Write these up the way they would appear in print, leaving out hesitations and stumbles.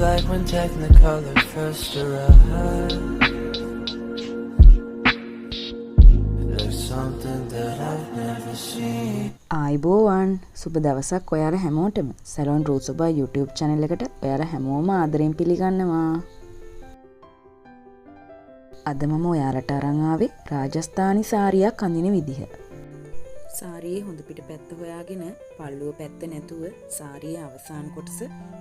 like when Technicolor first arrived? There's something that I've never seen. ආයිබෝවන් සුබ දවසක් ඔයාලා හැමෝටම සැලොන් රූසබා YouTube channel එකට ඔයාලා හැමෝම ආදරෙන් පිළිගන්නවා. අද මම ඔයාලට අරන් ආවේ රාජස්ථානි සාරියක් අඳින විදිහ. සාරියේ හොඳ පිට පැත්ත හොයාගෙන පල්ලුව පැත්ත නැතුව සාරියේ අවසාන කොටස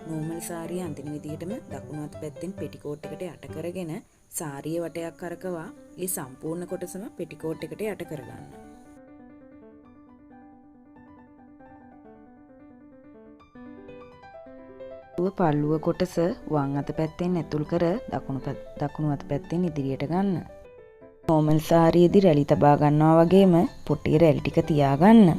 නෝමල් සාරිය අඳින විදිහටම දකුණු අත පැත්තෙන් පෙටිකෝට් එකට යට කරගෙන සාරියේ වටයක් කරකවා ඒ සම්පූර්ණ කොටසම පෙටිකෝට් එකට යට කරගන්න. පල්ලුව කොටස වම් අත පැත්තෙන් ඇතුල් කර දකුණු අත පැත්තෙන් ඉදිරියට ගන්න. නෝමල් සාරියේදී රැලි තබා ගන්නවා වගේම පොට්ටියේ රැලි ටික තියාගන්න.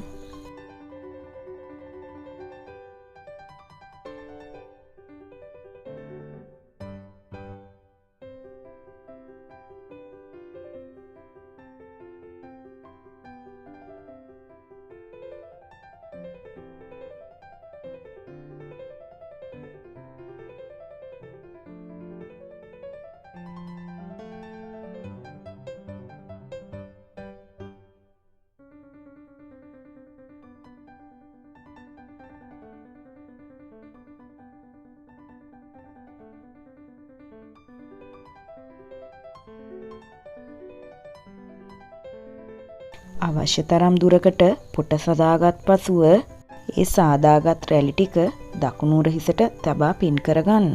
අවශ්‍ය තරම් දුරකට පොට සදාගත් පසුව ඒ සාදාගත් රැලි ටික දකුණු උරහිසට තබා පින් කරගන්න.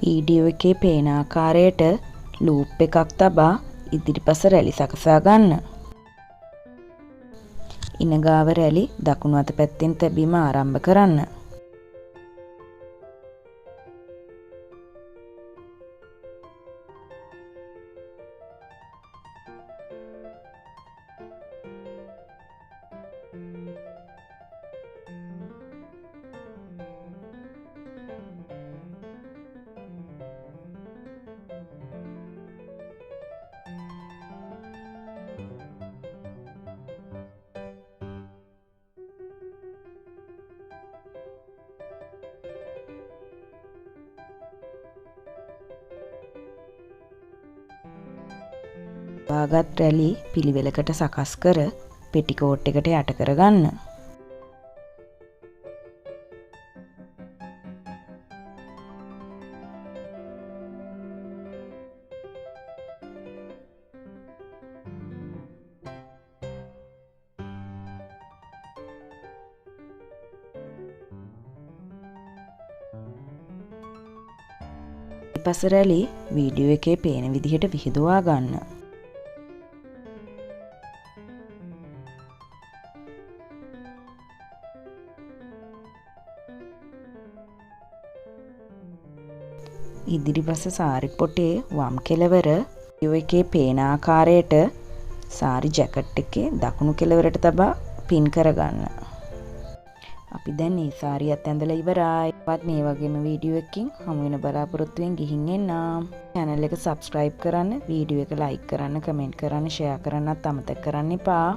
වීඩියෝ එකේ පේන ආකාරයට ලූප් එකක් තබා ඉදිරිපස රැලි සකසා ගන්න. ඉනගාව රැලි දකුණු අත පැත්තෙන් තැබීම ආරම්භ කරන්න. වාගත් රැලි පිළිවෙලකට සකස් කර පෙටිකෝට් එකට යට කරගන්න. ඊපස් රැලි වීඩියෝ එකේ පේන විදිහට විහිදුවා ගන්න. ඉදිරිපස සාරි පොටේ වම් කෙළවර වීඩියෝ එකේ පේන ආකාරයට සාරි ජැකට් එකේ දකුණු කෙළවරට තබා පින් කරගන්න. අපි දැන් මේ සාරියත් ඇඳලා ඉවරයි. වත් මේ වගේම වීඩියෝ එකකින් හමු වෙන බලාපොරොත්තුෙන් ගිහින් එන්නම්. channel එක subscribe කරන්න, වීඩියෝ එක like කරන්න, comment කරන්න, share කරන්නත් අමතක කරන්න එපා.